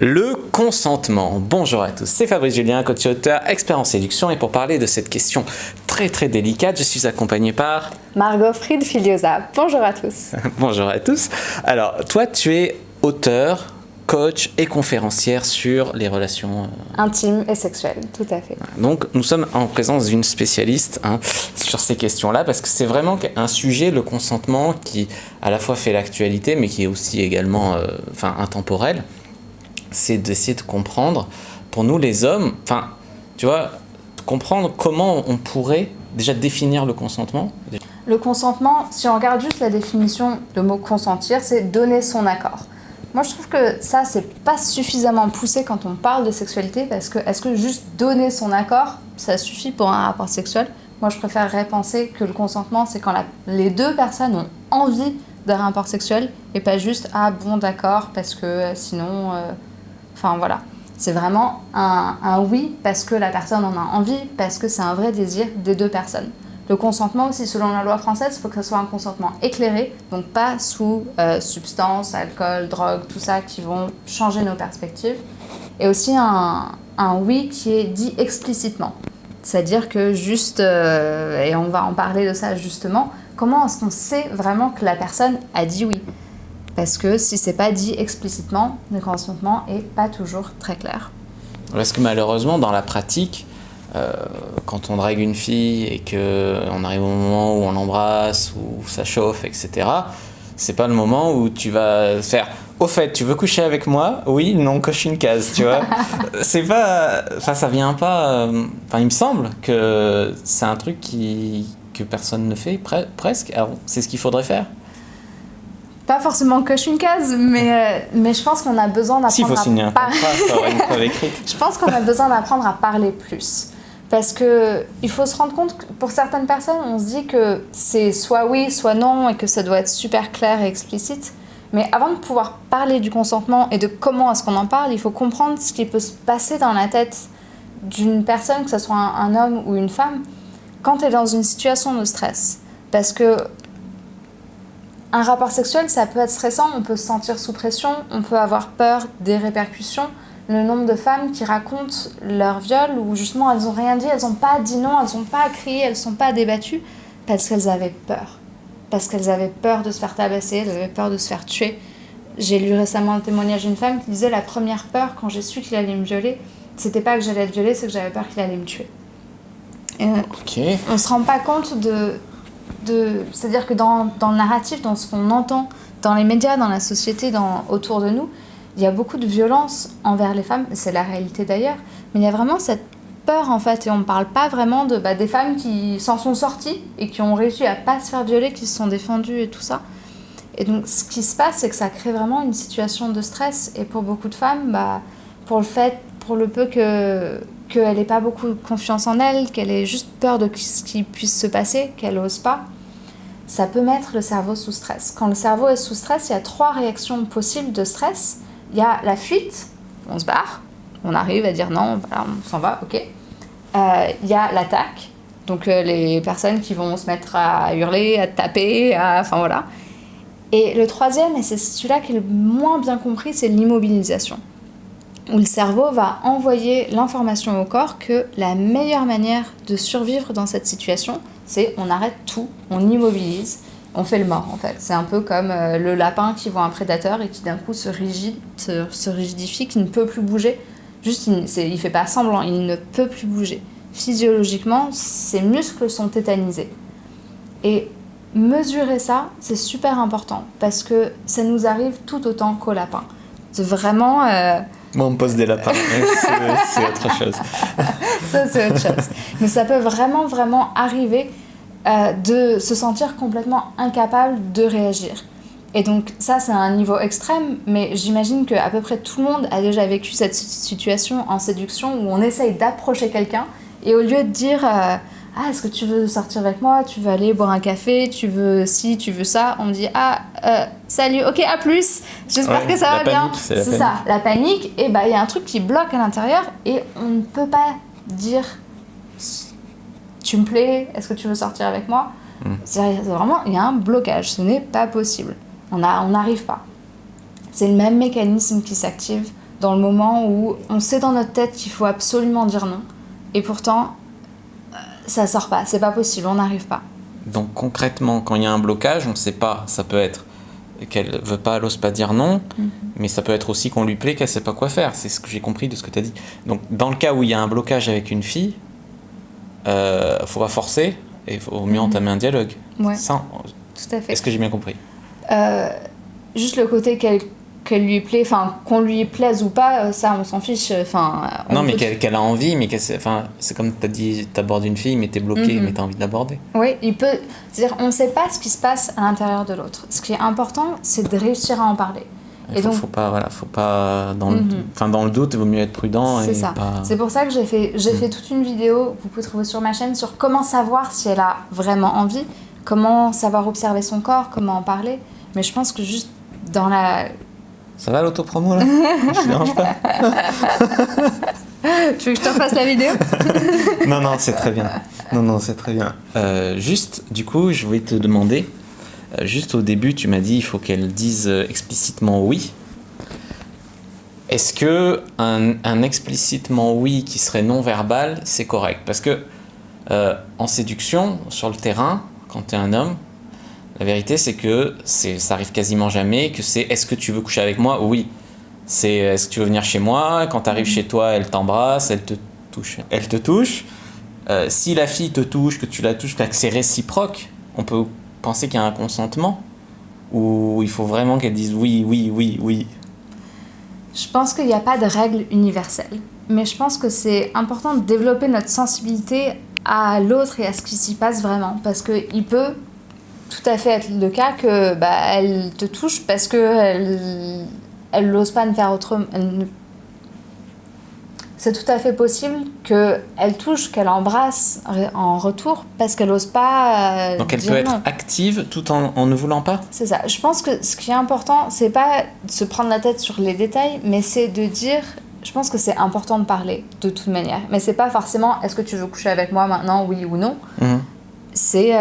Le consentement. Bonjour à tous, c'est Fabrice Julien, coach et auteur, expert en séduction. Et pour parler de cette question très délicate, je suis accompagné par... Margot Fried-Filiosa. Bonjour à tous. Bonjour à tous. Alors, toi, tu es auteur, coach et conférencière sur les relations... Intimes et sexuelles, tout à fait. Donc, nous sommes en présence d'une spécialiste sur ces questions-là, parce que c'est vraiment un sujet, le consentement, qui à la fois fait l'actualité, mais qui est aussi également intemporel. C'est d'essayer de comprendre, pour nous les hommes, comprendre comment on pourrait déjà définir le consentement. Le consentement, si on regarde juste la définition, le mot consentir, c'est donner son accord. Moi, je trouve que ça, c'est pas suffisamment poussé quand on parle de sexualité, parce que est-ce que juste donner son accord, ça suffit pour un rapport sexuel? Moi, je préférerais penser que le consentement, c'est quand les deux personnes ont envie d'un rapport sexuel, et pas juste « ah bon, d'accord, parce que sinon... voilà, c'est vraiment un oui parce que la personne en a envie, parce que c'est un vrai désir des deux personnes. Le consentement aussi, selon la loi française, il faut que ce soit un consentement éclairé, donc pas sous substances, alcool, drogue, tout ça qui vont changer nos perspectives. Et aussi un oui qui est dit explicitement. C'est-à-dire que juste, et on va en parler de ça justement, comment est-ce qu'on sait vraiment que la personne a dit oui ? Parce que si c'est pas dit explicitement, le consentement est pas toujours très clair. Parce que malheureusement, dans la pratique, quand on drague une fille et qu'on arrive au moment où on l'embrasse, où ça chauffe, etc., c'est pas le moment où tu vas faire « Au fait, tu veux coucher avec moi ?» Oui, non, coche une case, tu vois. C'est pas... ça vient pas... il me semble que c'est un truc que personne ne fait, presque. Alors, c'est ce qu'il faudrait faire. Pas forcément coche une case, mais je pense qu'on a besoin d'apprendre à parler. Je pense qu'on a besoin d'apprendre à parler plus. Parce qu'il faut se rendre compte que pour certaines personnes, on se dit que c'est soit oui, soit non, et que ça doit être super clair et explicite. Mais avant de pouvoir parler du consentement et de comment est-ce qu'on en parle, il faut comprendre ce qui peut se passer dans la tête d'une personne, que ce soit un homme ou une femme, quand elle est dans une situation de stress. Parce que un rapport sexuel, ça peut être stressant, on peut se sentir sous pression, on peut avoir peur des répercussions. Le nombre de femmes qui racontent leur viol où justement elles n'ont rien dit, elles n'ont pas dit non, elles n'ont pas crié, elles ne sont pas débattues parce qu'elles avaient peur. Parce qu'elles avaient peur de se faire tabasser, elles avaient peur de se faire tuer. J'ai lu récemment un témoignage d'une femme qui disait « La première peur quand j'ai su qu'il allait me violer, c'était pas que j'allais être violée, c'est que j'avais peur qu'il allait me tuer. » Okay. On ne se rend pas compte c'est-à-dire que dans le narratif, dans ce qu'on entend, dans les médias, dans la société, autour de nous, il y a beaucoup de violence envers les femmes, c'est la réalité d'ailleurs, mais il y a vraiment cette peur en fait, et on ne parle pas vraiment des femmes qui s'en sont sorties et qui ont réussi à ne pas se faire violer, qui se sont défendues et tout ça. Et donc ce qui se passe, c'est que ça crée vraiment une situation de stress, et pour beaucoup de femmes, pour le peu qu'elle n'ait pas beaucoup de confiance en elle, qu'elle ait juste peur de ce qui puisse se passer, qu'elle n'ose pas, ça peut mettre le cerveau sous stress. Quand le cerveau est sous stress, il y a 3 réactions possibles de stress. Il y a la fuite, on se barre, on arrive à dire non, voilà, on s'en va, ok. Il y a l'attaque, donc les personnes qui vont se mettre à hurler, à taper, voilà. Et le 3e, et c'est celui-là qui est le moins bien compris, c'est l'immobilisation, où le cerveau va envoyer l'information au corps que la meilleure manière de survivre dans cette situation, c'est on arrête tout, on immobilise, on fait le mort en fait. C'est un peu comme le lapin qui voit un prédateur et qui d'un coup se rigidifie, qui ne peut plus bouger. Juste, il fait pas semblant, il ne peut plus bouger. Physiologiquement, ses muscles sont tétanisés. Et mesurer ça, c'est super important parce que ça nous arrive tout autant qu'au lapin. C'est vraiment... Moi, on me pose des lapins, c'est autre chose. Ça, c'est autre chose. Mais ça peut vraiment arriver de se sentir complètement incapable de réagir. Et donc, ça, c'est un niveau extrême, mais j'imagine qu'à peu près tout le monde a déjà vécu cette situation en séduction où on essaye d'approcher quelqu'un et au lieu de dire est-ce que tu veux sortir avec moi, tu veux aller boire un café, tu veux ci, tu veux ça, on me dit salut, ok, à plus, j'espère que ça va bien. C'est ça, la panique, et il y a un truc qui bloque à l'intérieur et on ne peut pas dire tu me plais, est-ce que tu veux sortir avec moi. C'est vraiment, il y a un blocage, ce n'est pas possible, on n'arrive pas. C'est le même mécanisme qui s'active dans le moment où on sait dans notre tête qu'il faut absolument dire non, et pourtant, ça sort pas, c'est pas possible, on n'arrive pas. Donc concrètement, quand il y a un blocage, on ne sait pas, ça peut être qu'elle veut pas, elle n'ose pas dire non, mais ça peut être aussi qu'on lui plaît, qu'elle sait pas quoi faire. C'est ce que j'ai compris de ce que tu as dit. Donc dans le cas où il y a un blocage avec une fille, faut pas forcer et il faut mieux entamer un dialogue. Ouais. Ça, tout à fait. est-ce que j'ai bien compris? Juste le côté qu'elle lui plaît, enfin qu'on lui plaise ou pas, ça on s'en fiche. Non, mais qu'elle a envie, mais c'est comme tu as dit, tu abordes une fille, mais tu es bloqué, mais tu as envie de l'aborder. Oui, c'est-à-dire on ne sait pas ce qui se passe à l'intérieur de l'autre. Ce qui est important, c'est de réussir à en parler. Faut pas dans le doute, il vaut mieux être prudent. C'est ça. C'est pour ça que j'ai fait toute une vidéo que vous pouvez trouver sur ma chaîne sur comment savoir si elle a vraiment envie, comment savoir observer son corps, comment en parler. Mais je pense que juste dans la... Ça va l'autopromo là? Je te dérange pas? Tu veux que je te refasse la vidéo? Non, c'est très bien. Non, c'est très bien. Juste, du coup, je voulais te demander, juste au début, tu m'as dit il faut qu'elle dise explicitement oui. Est-ce que un explicitement oui qui serait non verbal, c'est correct? Parce que en séduction, sur le terrain, quand tu es un homme, la vérité, c'est que ça arrive quasiment jamais, que c'est est-ce que tu veux coucher avec moi? Oui. C'est est-ce que tu veux venir chez moi? Quand tu arrives chez toi, elle t'embrasse, elle te touche. Si la fille te touche, que tu la touches, que c'est réciproque, on peut penser qu'il y a un consentement, ou il faut vraiment qu'elle dise oui, oui, oui, oui. Je pense qu'il n'y a pas de règle universelle, mais je pense que c'est important de développer notre sensibilité à l'autre et à ce qui s'y passe vraiment, parce qu'il peut tout à fait être le cas que elle te touche parce que elle n'ose pas ne faire autrement. C'est tout à fait possible qu'elle touche, qu'elle embrasse en retour parce qu'elle n'ose pas donc elle dire peut être non. active tout en ne voulant pas? C'est ça. Je pense que ce qui est important, c'est pas de se prendre la tête sur les détails, mais c'est de dire... Je pense que c'est important de parler de toute manière. Mais c'est pas forcément est-ce que tu veux coucher avec moi maintenant, oui ou non. C'est...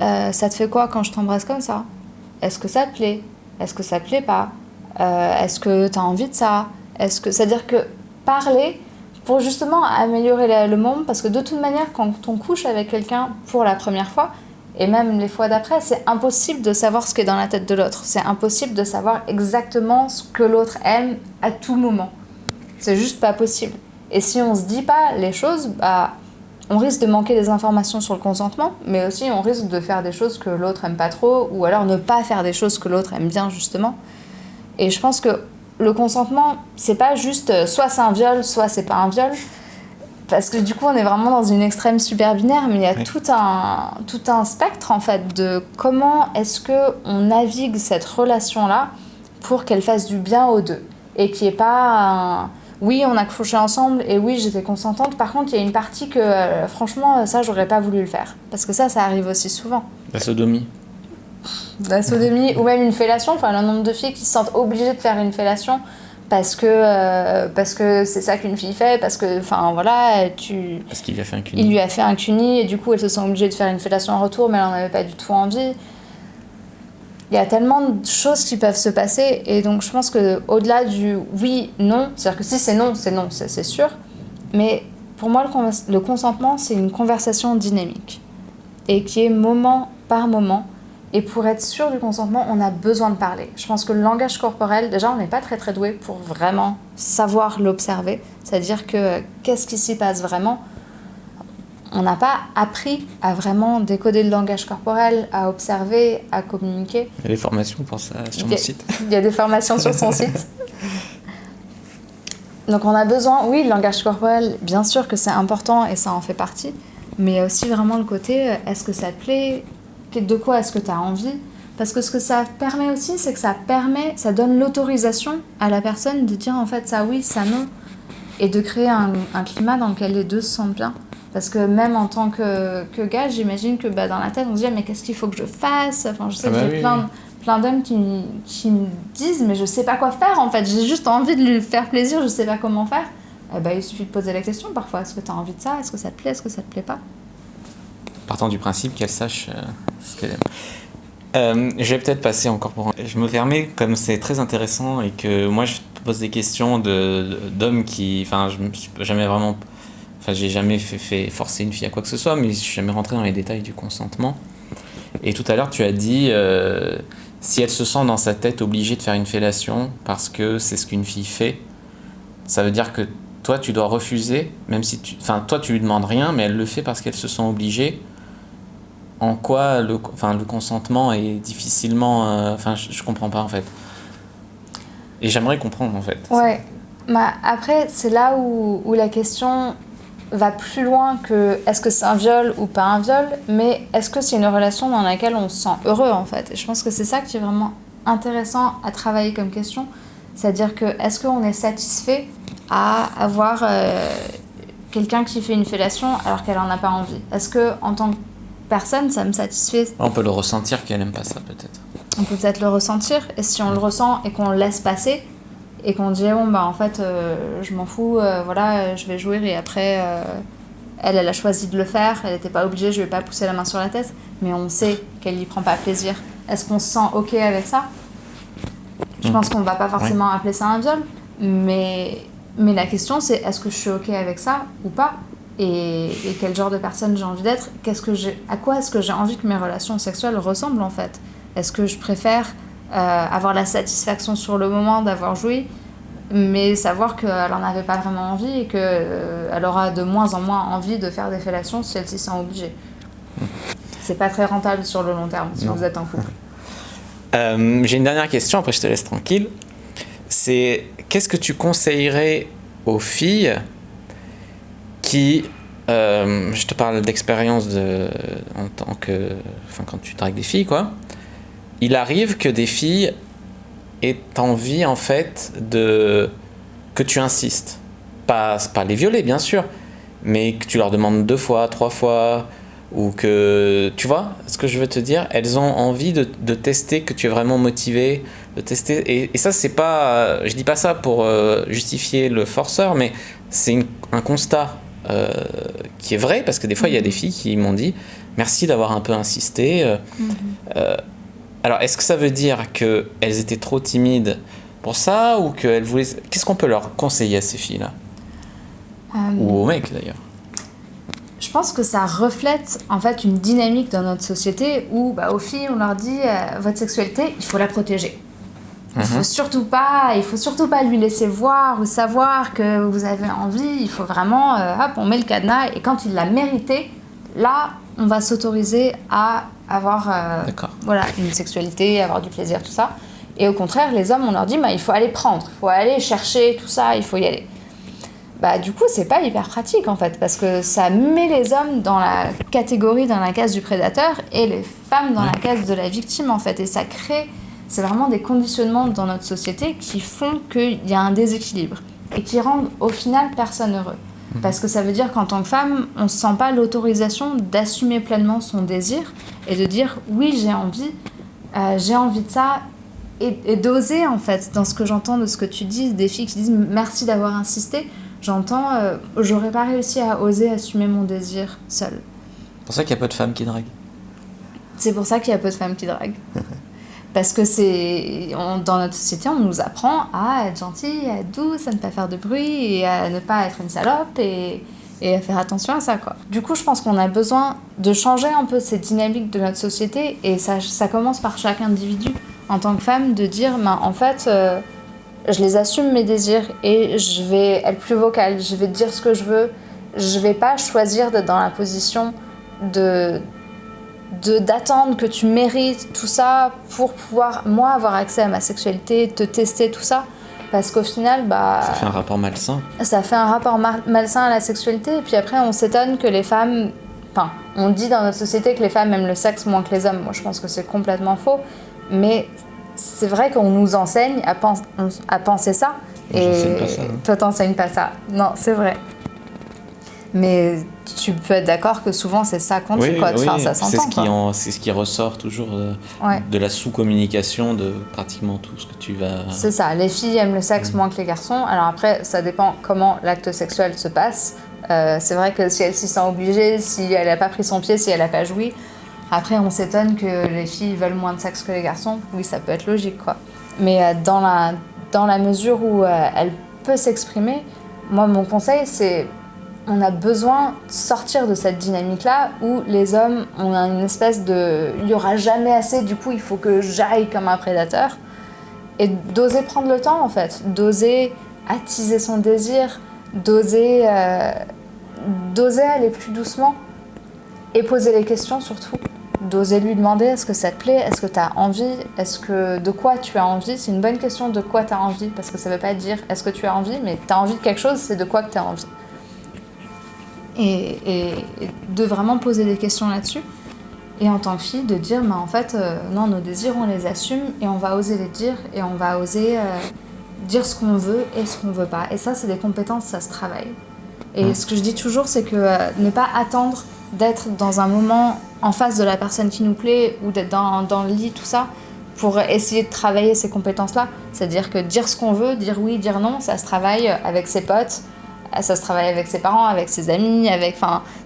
ça te fait quoi quand je t'embrasse comme ça? Est-ce que ça te plaît? Est-ce que ça te plaît pas? Est-ce que tu as envie de ça? C'est-à-dire que parler pour justement améliorer le monde, parce que de toute manière, quand on couche avec quelqu'un pour la première fois, et même les fois d'après, c'est impossible de savoir ce qui est dans la tête de l'autre. C'est impossible de savoir exactement ce que l'autre aime à tout moment. C'est juste pas possible. Et si on se dit pas les choses, on risque de manquer des informations sur le consentement, mais aussi on risque de faire des choses que l'autre aime pas trop, ou alors ne pas faire des choses que l'autre aime bien, justement. Et je pense que le consentement, c'est pas juste soit c'est un viol, soit c'est pas un viol, parce que du coup on est vraiment dans une extrême super binaire, mais il y a tout un spectre en fait de comment est-ce qu'on navigue cette relation-là pour qu'elle fasse du bien aux deux, et qu'il n'y ait pas oui, on a couché ensemble et oui, j'étais consentante. Par contre, il y a une partie que, franchement, ça, j'aurais pas voulu le faire. Parce que ça arrive aussi souvent. La sodomie. La sodomie, ou même une fellation. Enfin, le nombre de filles qui se sentent obligées de faire une fellation parce que c'est ça qu'une fille fait, parce que, enfin, voilà, Parce qu'il lui a fait un cuni. Il lui a fait un cuni et du coup, elle se sent obligée de faire une fellation en retour, mais elle en avait pas du tout envie. Il y a tellement de choses qui peuvent se passer, et donc je pense qu'au-delà du oui, non, c'est-à-dire que si c'est non, c'est sûr, mais pour moi, le consentement, c'est une conversation dynamique, et qui est moment par moment, et pour être sûr du consentement, on a besoin de parler. Je pense que le langage corporel, déjà, on n'est pas très très doué pour vraiment savoir l'observer, c'est-à-dire que qu'est-ce qui s'y passe vraiment. On n'a pas appris à vraiment décoder le langage corporel, à observer, à communiquer. Il y a des formations pour ça sur mon site. Il y a des formations sur son site. Donc on a besoin, oui, le langage corporel, bien sûr que c'est important et ça en fait partie, mais il y a aussi vraiment le côté, est-ce que ça te plaît? De quoi est-ce que tu as envie? Parce que ce que ça permet aussi, c'est que ça donne l'autorisation à la personne de dire en fait ça oui, ça non, et de créer un climat dans lequel les deux se sentent bien. Parce que même en tant que gars, j'imagine que dans la tête, on se dit mais qu'est-ce qu'il faut que je fasse? Enfin, je sais que j'ai plein d'hommes qui me disent mais je sais pas quoi faire en fait, j'ai juste envie de lui faire plaisir, je sais pas comment faire. Il suffit de poser la question parfois, est-ce que tu as envie de ça? Est-ce que ça te plaît? Est-ce que ça te plaît pas? Partant du principe qu'elle sache ce qu'elle aime. Je vais peut-être passer encore pour... Je me permets, comme c'est très intéressant et que moi je te pose des questions d'hommes qui... Enfin, je me suis jamais vraiment... Enfin, j'ai jamais fait forcer une fille à quoi que ce soit, mais je suis jamais rentré dans les détails du consentement. Et tout à l'heure, tu as dit, si elle se sent dans sa tête obligée de faire une fellation parce que c'est ce qu'une fille fait, ça veut dire que toi, tu dois refuser, même si tu... Enfin, toi, tu lui demandes rien, mais elle le fait parce qu'elle se sent obligée. En quoi le consentement est difficilement... Enfin, je comprends pas, en fait. Et j'aimerais comprendre, en fait. Ouais. Bah, après, c'est là où la question va plus loin que est-ce que c'est un viol ou pas un viol, mais est-ce que c'est une relation dans laquelle on se sent heureux, en fait. Et je pense que c'est ça qui est vraiment intéressant à travailler comme question. C'est-à-dire que est-ce qu'on est satisfait à avoir quelqu'un qui fait une fellation alors qu'elle en a pas envie? Est-ce que en tant que personne, ça me satisfait? On peut le ressentir qu'elle aime pas ça, peut-être. On peut peut-être le ressentir, et si on le ressent et qu'on le laisse passer, et qu'on dit bon bah en fait je m'en fous, voilà, je vais jouir, et après elle a choisi de le faire, elle n'était pas obligée, je vais pas pousser la main sur la tête, mais on sait qu'elle y prend pas plaisir. Est-ce qu'on se sent ok avec ça? Je pense qu'on va pas forcément appeler ça un viol, mais la question c'est est-ce que je suis ok avec ça ou pas, et quel genre de personne j'ai envie d'être, à quoi est-ce que j'ai envie que mes relations sexuelles ressemblent en fait. Est-ce que je préfère avoir la satisfaction sur le moment d'avoir joui, mais savoir qu'elle n'en avait pas vraiment envie et qu'elle aura de moins en moins envie de faire des fellations si elle s'y sent obligée. C'est pas très rentable sur le long terme si vous êtes en couple. J'ai une dernière question, après je te laisse tranquille. C'est qu'est-ce que tu conseillerais aux filles qui... je te parle d'expérience en tant que... Enfin, quand tu dragues des filles, quoi. Il arrive que des filles aient envie, en fait, que tu insistes. Pas les violer, bien sûr, mais que tu leur demandes 2 fois, 3 fois, ou que... Tu vois ce que je veux te dire? Elles ont envie de tester que tu es vraiment motivé, de tester... Et ça, c'est pas... Je dis pas ça pour justifier le forceur, mais c'est un constat qui est vrai, parce que des fois, il y a des filles qui m'ont dit « Merci d'avoir un peu insisté. Alors, est-ce que ça veut dire qu'elles étaient trop timides pour ça, ou qu'elles voulaient... Qu'est-ce qu'on peut leur conseiller à ces filles-là? Ou aux mecs, d'ailleurs. Je pense que ça reflète, en fait, une dynamique dans notre société où, aux filles, on leur dit votre sexualité, il faut la protéger. Il faut surtout pas lui laisser voir ou savoir que vous avez envie. Il faut vraiment, hop, on met le cadenas, et quand il l'a mérité, là, on va s'autoriser à avoir une sexualité, avoir du plaisir, tout ça. Et au contraire, les hommes, on leur dit il faut aller prendre, il faut aller chercher tout ça, il faut y aller. Du coup, c'est pas hyper pratique en fait, parce que ça met les hommes dans la catégorie, dans la case du prédateur, et les femmes dans la case de la victime en fait. Et ça crée, c'est vraiment des conditionnements dans notre société qui font qu'il y a un déséquilibre et qui rendent au final personne heureux. Parce que ça veut dire qu'en tant que femme, on ne se sent pas l'autorisation d'assumer pleinement son désir et de dire oui, j'ai envie de ça, et d'oser en fait. Dans ce que j'entends de ce que tu dis, des filles qui disent merci d'avoir insisté, j'entends j'aurais pas réussi à oser assumer mon désir seule. C'est pour ça qu'il y a peu de femmes qui draguent. C'est pour ça qu'il y a peu de femmes qui draguent. Parce que dans notre société, on nous apprend à être gentille, à être douce, à ne pas faire de bruit, et à ne pas être une salope, et à faire attention à ça, quoi. Du coup, je pense qu'on a besoin de changer un peu cette dynamique de notre société, et ça commence par chaque individu, en tant que femme, de dire, en fait, je les assume mes désirs, et je vais être plus vocale, je vais dire ce que je veux, je vais pas choisir d'être dans la position d'attendre que tu mérites tout ça pour pouvoir, moi, avoir accès à ma sexualité, te tester tout ça, parce qu'au final, ça fait un rapport malsain. Ça fait un rapport malsain à la sexualité, et puis après, on s'étonne que les femmes... Enfin, on dit dans notre société que les femmes aiment le sexe moins que les hommes. Moi, je pense que c'est complètement faux, mais c'est vrai qu'on nous enseigne à penser ça, et pas ça, toi, t'enseignes pas ça. Non, c'est vrai. Mais tu peux être d'accord que souvent c'est ça qu'on dit, quoi. Enfin, ça s'entend. C'est ce qui ressort toujours de la sous-communication de pratiquement tout ce que tu vas... C'est ça, les filles aiment le sexe moins que les garçons. Alors après, ça dépend comment l'acte sexuel se passe. C'est vrai que si elle s'y sent obligée, si elle n'a pas pris son pied, si elle n'a pas joui, après on s'étonne que les filles veulent moins de sexe que les garçons. Oui, ça peut être logique, quoi. Mais dans dans la mesure où elle peut s'exprimer, moi, mon conseil, c'est on a besoin de sortir de cette dynamique-là où les hommes ont une espèce de... Il n'y aura jamais assez, du coup, il faut que j'aille comme un prédateur. Et d'oser prendre le temps, en fait. D'oser attiser son désir, d'oser aller plus doucement et poser les questions, surtout. D'oser lui demander est-ce que ça te plaît, est-ce que tu as envie, de quoi tu as envie. C'est une bonne question de quoi tu as envie, parce que ça ne veut pas dire est-ce que tu as envie, mais tu as envie de quelque chose, c'est de quoi que tu as envie. Et de vraiment poser des questions là-dessus. Et en tant que fille, de dire en fait, non, nos désirs, on les assume et on va oser les dire et on va oser dire ce qu'on veut et ce qu'on veut pas. Et ça, c'est des compétences, ça se travaille. Et ce que je dis toujours, c'est que ne pas attendre d'être dans un moment en face de la personne qui nous plaît ou d'être dans le lit, tout ça, pour essayer de travailler ces compétences-là. C'est-à-dire que dire ce qu'on veut, dire oui, dire non, ça se travaille avec ses potes, ça se travaille avec ses parents, avec ses amis,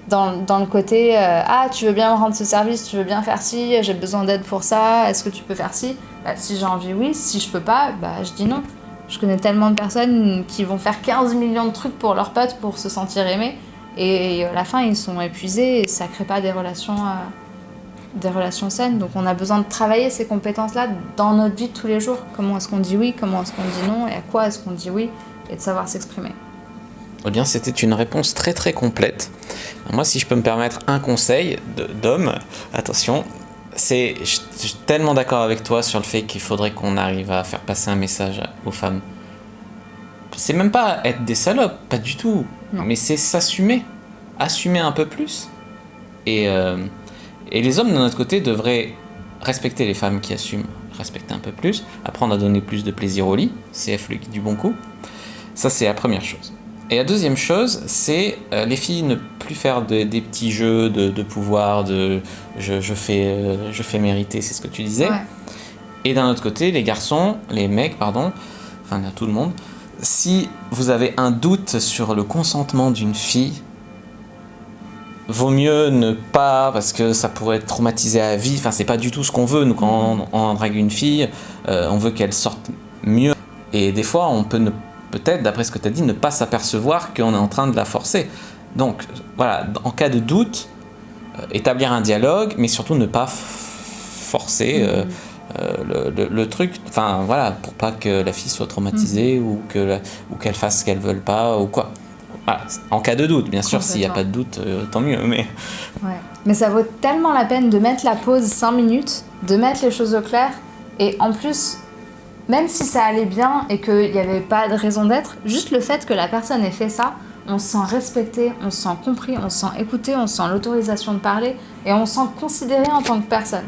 dans le côté ah, tu veux bien me rendre ce service, tu veux bien faire ci, j'ai besoin d'aide pour ça, est-ce que tu peux faire ci? Si j'ai envie, oui, si je peux pas, je dis non. Je connais tellement de personnes qui vont faire 15 millions de trucs pour leurs potes pour se sentir aimés et à la fin ils sont épuisés et ça crée pas des relations saines. Donc on a besoin de travailler ces compétences-là dans notre vie de tous les jours. Comment est-ce qu'on dit oui, comment est-ce qu'on dit non et à quoi est-ce qu'on dit oui et de savoir s'exprimer. Eh bien, c'était une réponse très très complète. Moi, si je peux me permettre un conseil d'homme, attention, je suis tellement d'accord avec toi sur le fait qu'il faudrait qu'on arrive à faire passer un message aux femmes. C'est même pas être des salopes, pas du tout, non. Mais c'est s'assumer, assumer un peu plus. Et les hommes de notre côté devraient respecter les femmes qui assument, respecter un peu plus, apprendre à donner plus de plaisir au lit, CF le guide du bon coup. Ça, c'est la première chose. Et la deuxième chose, c'est les filles ne plus faire des petits jeux de pouvoir, je fais mériter, c'est ce que tu disais. Ouais. Et d'un autre côté, les garçons, les mecs, enfin tout le monde, si vous avez un doute sur le consentement d'une fille, vaut mieux ne pas, parce que ça pourrait être traumatisé à vie, enfin c'est pas du tout ce qu'on veut, nous quand on drague une fille, on veut qu'elle sorte mieux. Et des fois, on peut peut-être, d'après ce que tu as dit, ne pas s'apercevoir qu'on est en train de la forcer. Donc, voilà, en cas de doute, établir un dialogue, mais surtout ne pas forcer le truc, enfin, voilà, pour pas que la fille soit traumatisée ou qu'elle fasse ce qu'elle veut pas ou quoi. Voilà, en cas de doute, bien sûr, s'il n'y a pas de doute, tant mieux. Mais... Ouais. Mais ça vaut tellement la peine de mettre la pause 5 minutes, de mettre les choses au clair, et en plus... Même si ça allait bien et qu'il n'y avait pas de raison d'être, juste le fait que la personne ait fait ça, on se sent respecté, on se sent compris, on se sent écouté, on se sent l'autorisation de parler et on se sent considéré en tant que personne.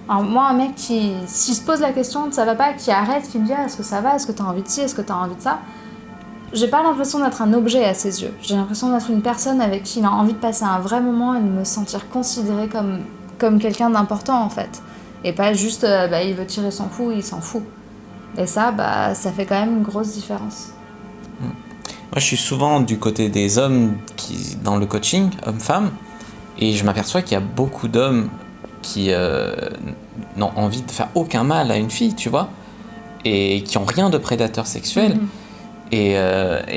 Alors moi, un mec s'il se pose la question de ça va pas, qui arrête, qui me dit est-ce que ça va, est-ce que tu as envie de ci, est-ce que tu as envie de ça, j'ai pas l'impression d'être un objet à ses yeux. J'ai l'impression d'être une personne avec qui il a envie de passer un vrai moment et de me sentir considéré comme quelqu'un d'important en fait. Et pas juste il veut tirer son coup, il s'en fout. Et ça, ça fait quand même une grosse différence. Moi, je suis souvent du côté des hommes dans le coaching, hommes-femmes, et je m'aperçois qu'il y a beaucoup d'hommes qui n'ont envie de faire aucun mal à une fille, tu vois, et qui n'ont rien de prédateur sexuel. Et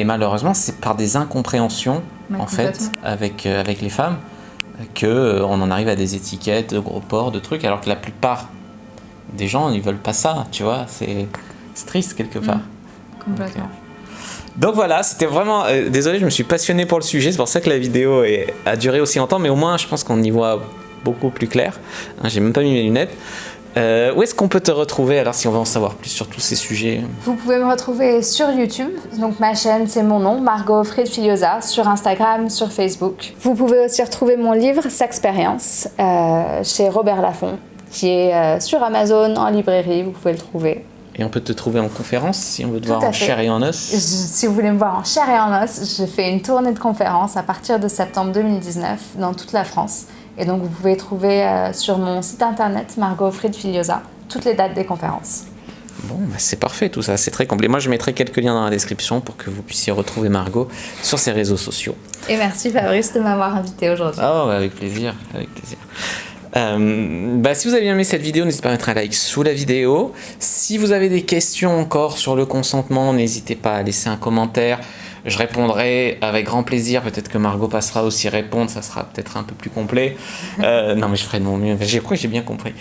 malheureusement, c'est par des incompréhensions, en fait, avec les femmes, qu'on en arrive à des étiquettes de gros porcs, de trucs, alors que la plupart des gens, ils veulent pas ça, tu vois, c'est triste quelque part. Complètement. Donc voilà, c'était vraiment... désolé, je me suis passionné pour le sujet, c'est pour ça que la vidéo a duré aussi longtemps, mais au moins, je pense qu'on y voit beaucoup plus clair. J'ai même pas mis mes lunettes. Où est-ce qu'on peut te retrouver, alors, si on veut en savoir plus sur tous ces sujets? Vous pouvez me retrouver sur YouTube, donc ma chaîne, c'est mon nom, Margot Fried Filiosa, sur Instagram, sur Facebook. Vous pouvez aussi retrouver mon livre, Sexpérience, chez Robert Laffont, qui est sur Amazon, en librairie, vous pouvez le trouver. Et on peut te trouver en conférence, si on veut te voir en chair et en os? Si vous voulez me voir en chair et en os, je fais une tournée de conférences à partir de septembre 2019 dans toute la France. Et donc vous pouvez trouver sur mon site internet, Margot Fried Filiosa, toutes les dates des conférences. Bon, c'est parfait tout ça, c'est très complet. Moi, je mettrai quelques liens dans la description pour que vous puissiez retrouver Margot sur ses réseaux sociaux. Et merci Fabrice de m'avoir invité aujourd'hui. Ah, avec plaisir, avec plaisir. Si vous avez aimé cette vidéo, n'hésitez pas à mettre un like sous la vidéo. Si vous avez des questions encore sur le consentement, n'hésitez pas à laisser un commentaire. Je répondrai avec grand plaisir. Peut-être que Margot passera aussi répondre. Ça sera peut-être un peu plus complet. Non, mais je ferai de mon mieux. Je crois que j'ai bien compris.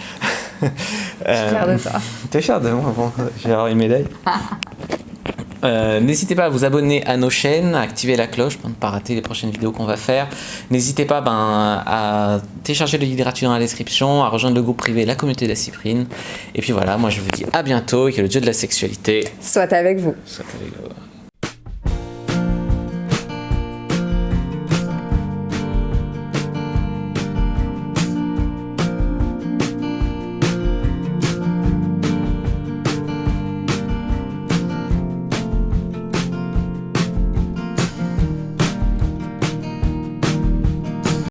Je suis fière de toi. T'es fière de moi? Bon, je vais avoir une médaille. N'hésitez pas à vous abonner à nos chaînes, à activer la cloche pour ne pas rater les prochaines vidéos qu'on va faire. N'hésitez pas à télécharger le guide gratuit dans la description, à rejoindre le groupe privé La Communauté de la Cyprine. Et puis voilà, moi je vous dis à bientôt et que le dieu de la sexualité soit avec vous. soit avec vous.